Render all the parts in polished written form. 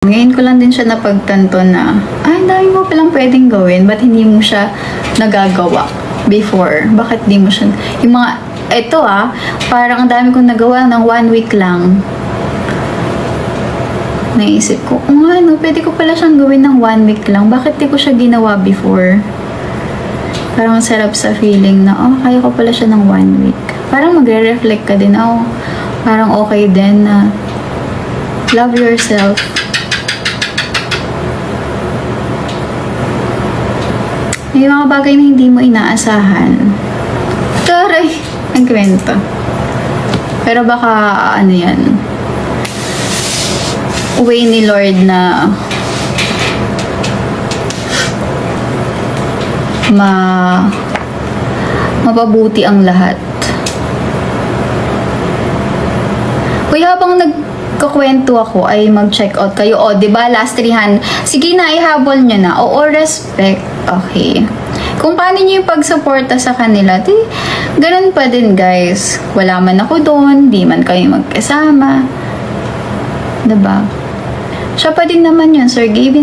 Ngayon ko lang din siya napagtanto na, ay, dami mo palang pwedeng gawin. Ba't hindi mo siya nagagawa before? Bakit di mo siya, yung mga, ito parang ang dami kong nagawa ng 1 week lang. Naisip ko, pwede ko pala siyang gawin ng 1 week lang. Bakit di ko siya ginawa before? Parang sarap sa feeling na, kaya ko pala siya ng 1 week. Parang magre-reflect ka din, parang okay din na love yourself. May mga bagay na hindi mo inaasahan. Taray, ang kwento. Pero baka, yan, way ni Lord na mapabuti ang lahat. Uy, habang nagkakwento ako ay mag-check out kayo. Diba? Last 300. Sige na, ihabol nyo na. Respect. Okay. Kung paano nyo yung pagsuporta sa kanila, ganun pa din, guys. Wala man ako doon, di man kayo magkasama. Diba? Siya pa din naman yun, Sir Gavin,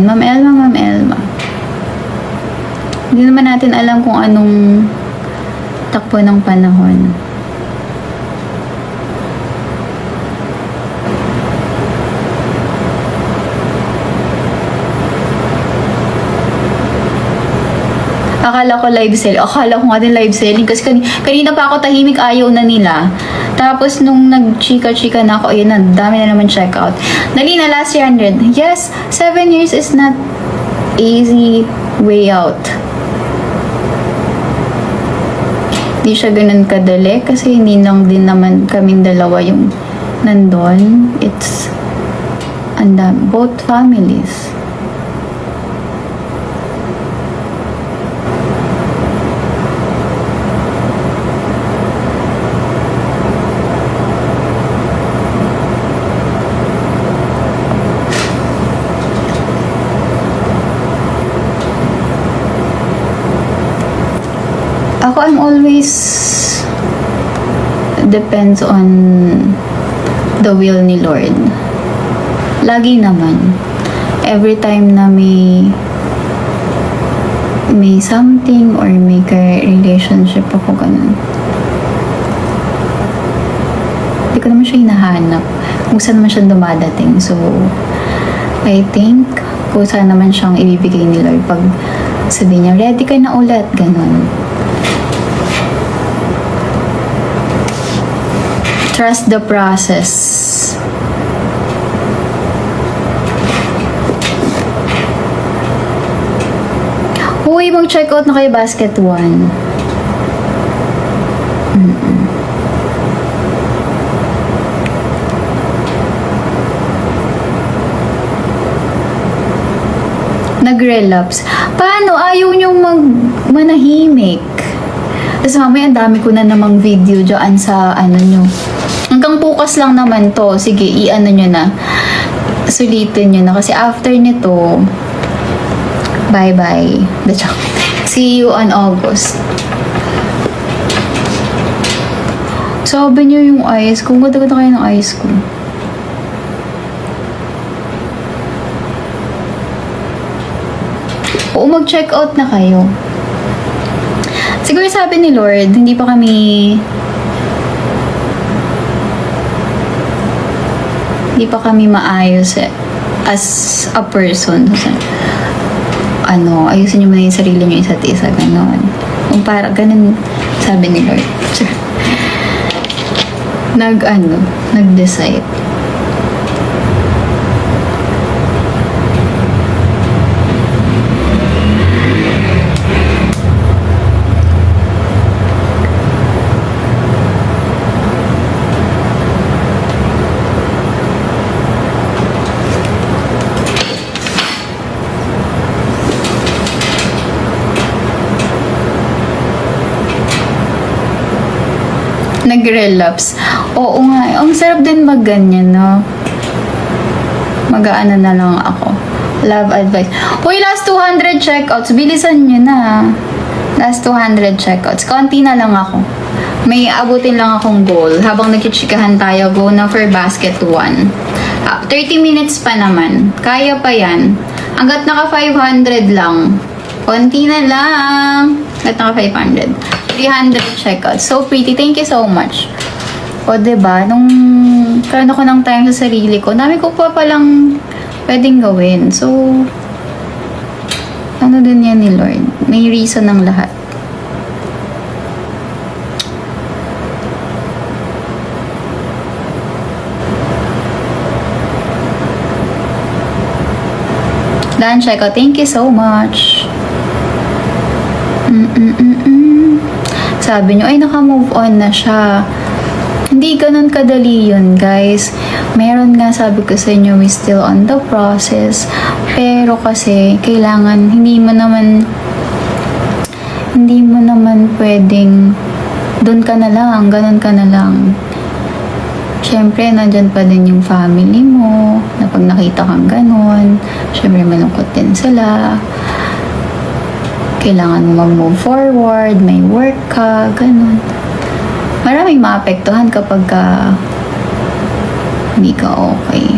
Ma'am Elma. Hindi naman natin alam kung anong takbo ng panahon. Akala ko live selling. Akala ko nga din live selling kasi kanina pa ako tahimik, ayaw na nila. Tapos nung nag-chika-chika na ako, ayun na, dami na naman check out. Dali na, last 300. Yes, 7 years is not easy way out. Di siya ganun kadali kasi hindi lang din naman kaming dalawa yung nandun. It's both families. Ako, I'm always depends on the will ni Lord. Lagi naman. Every time na may something or may relationship ako, ganun. Hindi ko naman siya hinahanap. Kung saan naman siya dumadating. So, I think, kung saan naman siyang ibibigay ni Lord pag sabi niya, ready ka na ulit, ganun. Trust the process. Uy, mag-check out na kayo basket 1. Nag-relapse. Paano? Ayaw niyong manahimik. Tapos mamaya, ang dami ko na namang video dyan sa nyo. Hanggang bukas lang naman to. Sige, nyo na. Sulitin nyo na. Kasi after nito, bye-bye. See you on August. Sabi nyo yung eyes ko. Ganda-ganda kayo ng eyes ko. Mag-check out na kayo. Siguro sabi ni Lord, hindi pa kami maayos as a person. Ayusin nyo muna yung sarili nyo isa't isa, gano'n. Kung para, ganun, sabi ni Lord. Nag-decide. Nag-relapse. Oo nga. Ang sarap din mag-ganyan, no? Mag-aano na lang ako. Love advice. Uy, last 200 checkouts. Bilisan nyo na. Last 200 checkouts. Konti na lang ako. May abutin lang akong goal. Habang nagkichikahan tayo, go na for basket 1. 30 minutes pa naman. Kaya pa yan. Hanggat naka 500 lang. Konti na lang. Hanggat naka 500. 300 checkout. So pretty. Thank you so much. O, diba? Nung karoon ako ng time sa sarili ko, dami ko pa palang pwedeng gawin. So, ano din yan ni Lord? May reason ng lahat. Dan Checo, thank you so much. Sabi nyo, ay naka-move on na siya. Hindi ganun kadali yun, guys. Meron nga, sabi ko sa inyo, we still on the process. Pero kasi, kailangan, hindi mo naman pwedeng doon ka na lang, ganun ka na lang. Siyempre, nandyan pa din yung family mo, na pag nakita kang ganun, siyempre malungkot din sila. Kailangan mo mag-move forward, may work ka, ganun. Maraming maapektuhan kapag hindi ka okay.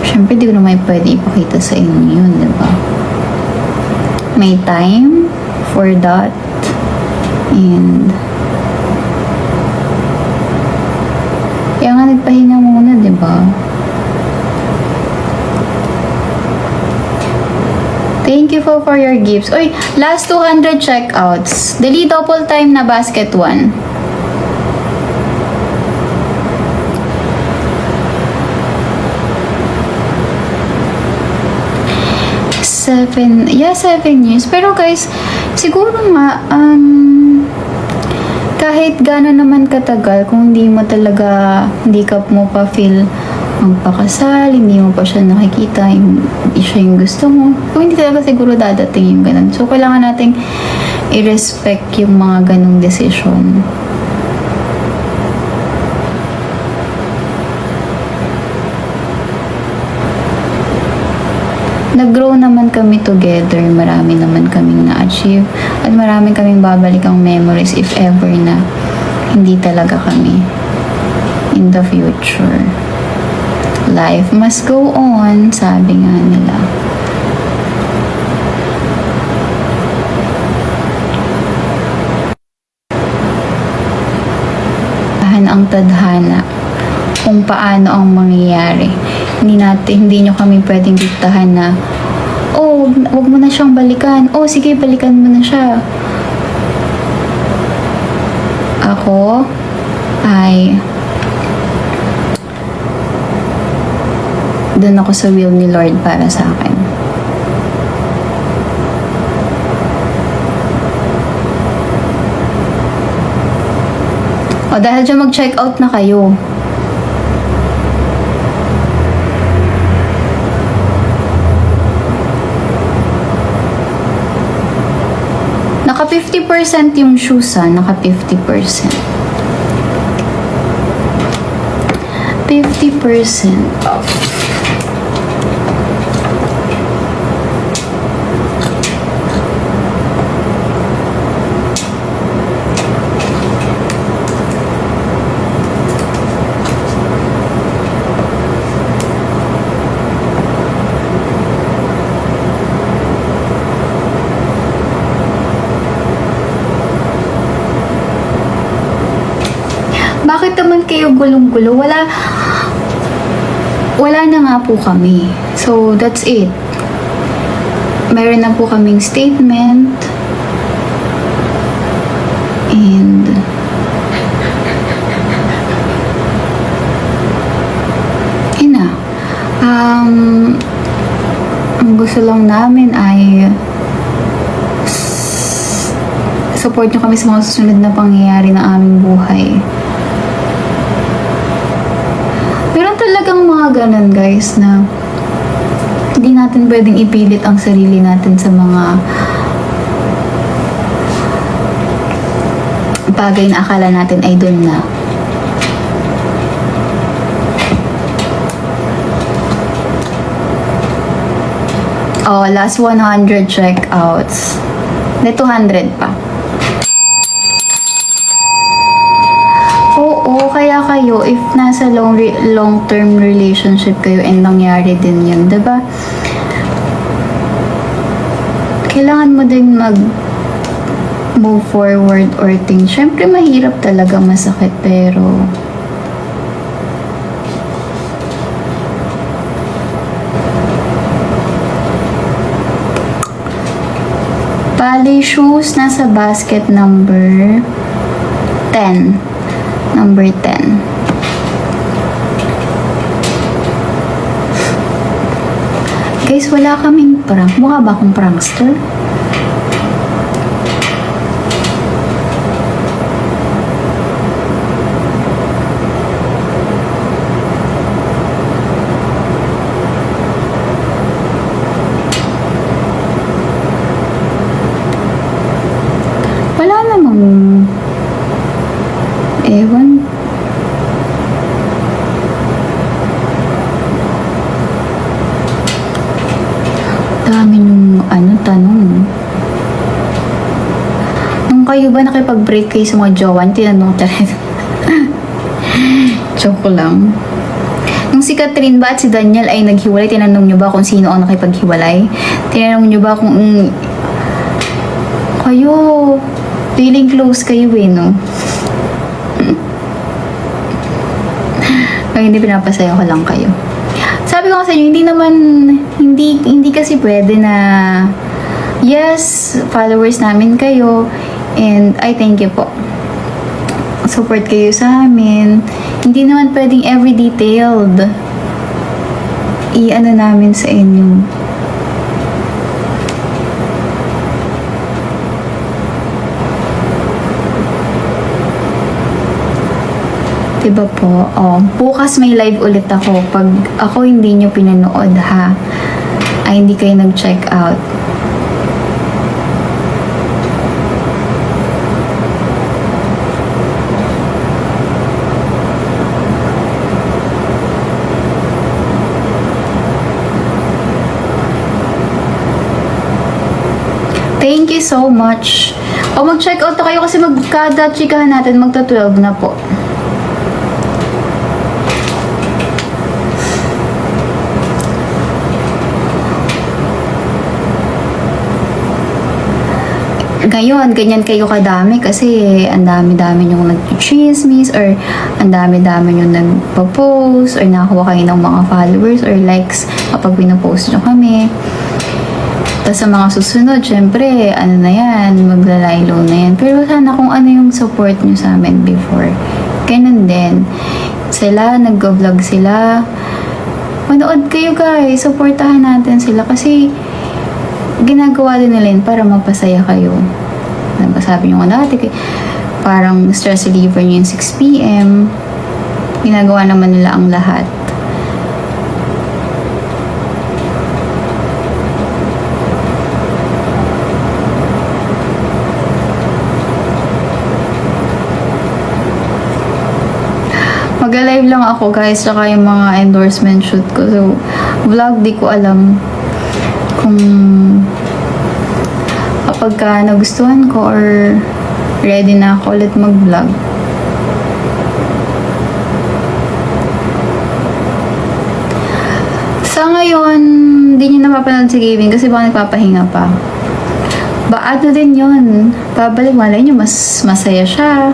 Siyempre, di ko naman pwede ipakita sa inyo yun, di ba? May time for that. And kaya nga nagpahinga muna, di ba? Thank you for your gifts. Uy, last 200 checkouts. Dali double time na basket 1. Seven years. Pero guys, siguro nga, kahit gano'n naman katagal, kung hindi ka mo pa feel magpakasal, hindi mo pa siya nakikita, hindi siya yung gusto mo, kung hindi talaga siguro dadating yung gano'n. So, kailangan nating i-respect yung mga ganong decision. Nag-grow naman kami together, marami naman kaming na-achieve, at marami kaming babalikang memories if ever na hindi talaga kami in the future. Life must go on, sabi nga nila. Ang tadhana kung paano ang mangyayari. Hindi nyo kami pwedeng diktahan na, oh, wag mo na siyang balikan. Oh, sige, balikan mo na siya. Ako ay doon ako sa will ni Lord para sa akin. O, dahil dyan mag-check out na kayo. Naka 50% yung shoes, naka 50%. 50% off. Bakit naman kayo gulong-gulo? Wala na nga po kami. So, that's it. Meron na po kaming statement. And yun na. Ang gusto lang namin ay support nyo kami sa mga susunod na pangyayari ng aming buhay. Meron talagang mga ganun, guys, na hindi natin pwedeng ipilit ang sarili natin sa mga bagay na akala natin ay doon na. Oh, last 100 checkouts. May 200 pa. kayo if nasa long-term relationship kayo and nangyari din yun, diba? Kailangan mo din move forward or things. Syempre, mahirap talaga, masakit, pero ballet shoes, nasa basket number 10. Number 10. Guys, wala kaming prank. Mukha ba akong prankster? Wala namang ewan. Dami nung tanong. Nung kayo ba nakipag-break kayo sa mga jowa, tinanong talaga. Joke lang. Nung si Catherine ba at si Daniel ay naghiwalay, tinanong nyo ba kung sino ang nakipaghiwalay? Tinanong nyo ba kung kayo, feeling close kayo no? Ay, hindi, pinapasaya ko lang kayo. Sabi ko sa inyo, hindi kasi pwede na, yes, followers namin kayo, and I thank you po. Support kayo sa amin. Hindi naman pwedeng every detailed namin sa inyo. Diba po? Bukas may live ulit ako. Pag ako hindi nyo pinanood ha, ay hindi kayo nag-check out. Thank you so much. Mag-check out na kayo kasi magkada chikahan natin, magta-12 na po. Ngayon, ganyan kayo kadami kasi ang dami-dami yung nag-chismis or ang dami-dami yung nagpo-post or nakakuha kayo ng mga followers or likes kapag pinopost nyo kami. Tapos sa mga susunod, syempre, na yan, maglalaylo na yan. Pero sana kung ano yung support nyo sa amin before. Ganun din. Sila, nag-vlog sila. Manood kayo guys, supportahan natin sila kasi ginagawa din nila yun para mapasaya kayo. Sabi nyo nga dati, parang stress reliever nyo yung 6 p.m. Ginagawa naman nila ang lahat. Mag-live lang ako guys, saka yung mga endorsement shoot ko. So, vlog, di ko alam kung kapag ka nagustuhan ko or ready na ako ulit mag-vlog. Sa ngayon, hindi nyo napapanood si Gavin kasi baka nagpapahinga pa. Ano din yun. Babalik, malay nyo, mas masaya siya.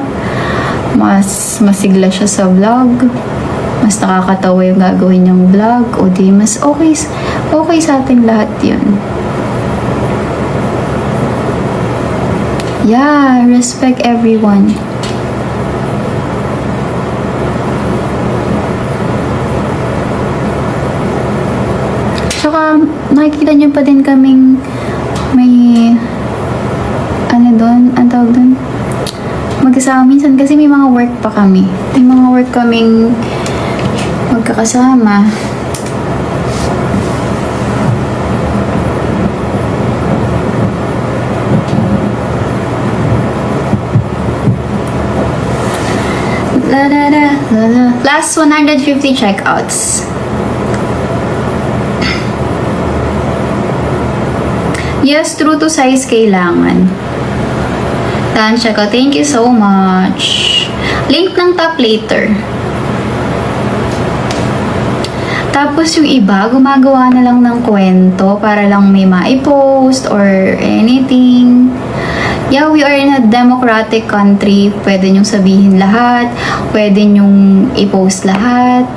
Mas masigla siya sa vlog. Mas nakakatawa yung gagawin niyang vlog. O di, mas okay sa ating lahat yun. Yeah, respect everyone. Tsaka, nakikita niyo pa din kaming may ang tawag doon? Magkasama minsan kasi may mga work pa kami. May mga work kaming magkakasama. Last 150 checkouts. Yes, true to size kailangan. Done checkout. Thank you so much. Link ng top later. Tapos yung iba, gumagawa na lang ng kwento para lang may ma-post or anything. Yeah, we are in a democratic country. Pwede nyong sabihin lahat. Pwede nyong i-post lahat.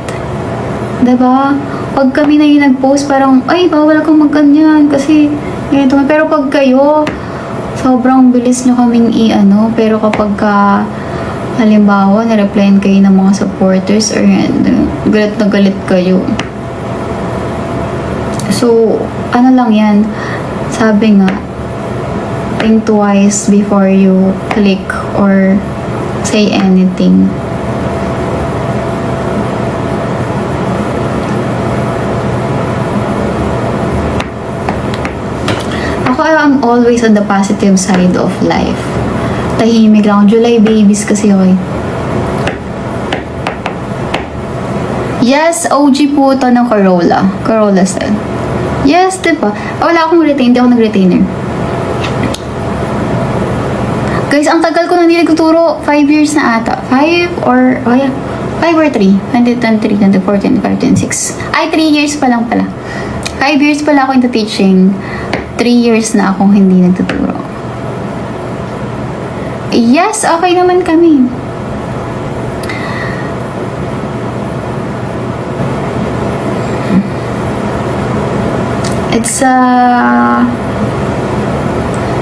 Diba? Pag kami na yung nag-post, parang, ay, bawal kang magganyan kasi, ganito. Pero pag kayo, sobrang bilis nyo kaming i-ano. Pero kapag halimbawa, na-replyan kayo ng mga supporters or galit na galit kayo. So, ano lang yan, sabi nga, think twice before you click or say anything. Ako, I'm always on the positive side of life. Tahimik lang. July babies kasi ako eh. Yes, OG po ito ng Corolla. Corolla style. Yes, diba? Wala akong retain. Hindi ako nag-retainer. Guys, ang tagal ko na hindi nagtuturo. 5 years na ata. 5 or... Oh yeah. 5 or 3. 2023, 2024, 2025, 2026. Ay, 3 years pa lang pala. 5 years pala ako into teaching. 3 years na akong hindi nagtuturo. Yes, okay naman kami. It's a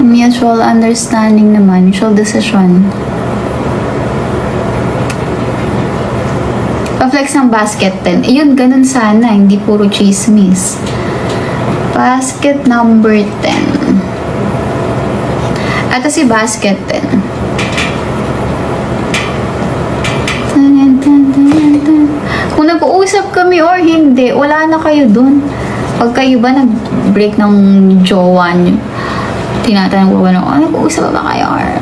mutual understanding naman, mutual decision. Pa-flex ng basket 10. Yun, ganun sana, hindi puro chismis. Basket number 10. Ito si basket 10. Kung nag-uusap kami or hindi, wala na kayo dun. Pag kayo ba nag-break ng jowa nyo, tinatanong ko ba na, nag-uusap ba kayo or...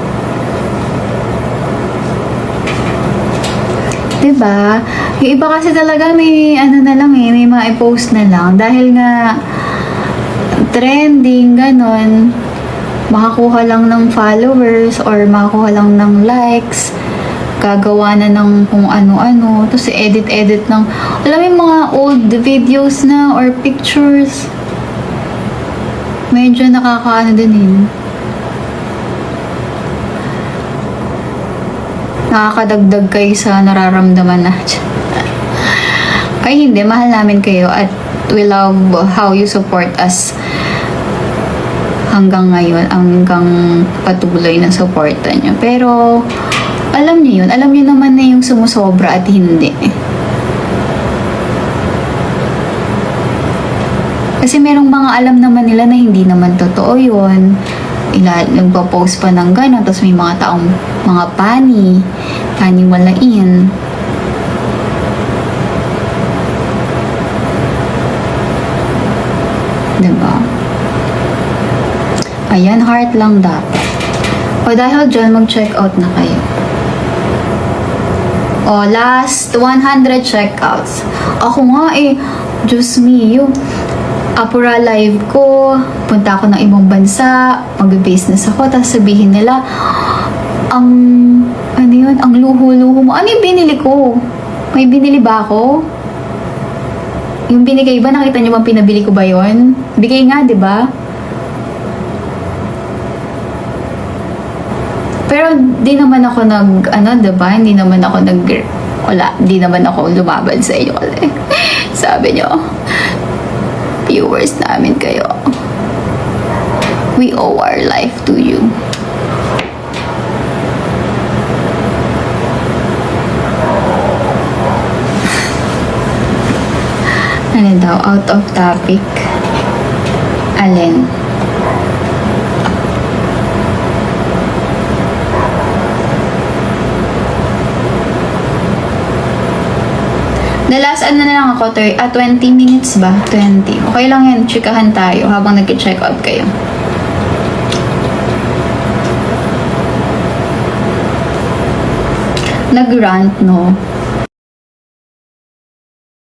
Diba? Yung iba kasi talaga may ano na lang eh, may mga i-post na lang. Dahil nga trending, ganon. Makakuha lang ng followers or makakuha lang ng likes. Gagawa na ng kung ano-ano. Tapos edit-edit ng, alam mo yung mga old videos na or pictures. Medyo nakakaano din yun. Nakakadagdag kayo sa nararamdaman natin. Ay hindi, mahal namin kayo at we love how you support us hanggang ngayon, hanggang patuloy na supporta nyo. Pero, alam niyo yun. Alam niyo naman na yung sumusobra at hindi. Kasi merong mga alam naman nila na hindi naman totoo yun. Nagpa-post pa ng gano'n. Tapos may mga taong mga paniwalain. Diba? Ayan, heart lang dapat. O dahil dyan, mag-check out na kayo. O, last 100 checkouts. Ako nga eh, Diyos mio. Apura live ko, punta ako ng ibang bansa, mag-business ako, tapos sabihin nila, ang luho-luho mo. Ano yung binili ko? May binili ba ako? Yung binigay ba, nakita niyo bang pinabili ko ba yon? Bigay nga, di ba? Pero di naman ako diba? Hindi naman ako di naman ako lumaban sa inyo kasi sabi nyo, viewers namin kayo. We owe our life to you. Ano daw? Out of topic. Alin? The last na lang ako, 20 minutes ba? 20. Okay lang yan, chikahan tayo habang nag-check out kayo. Nag-rant, no?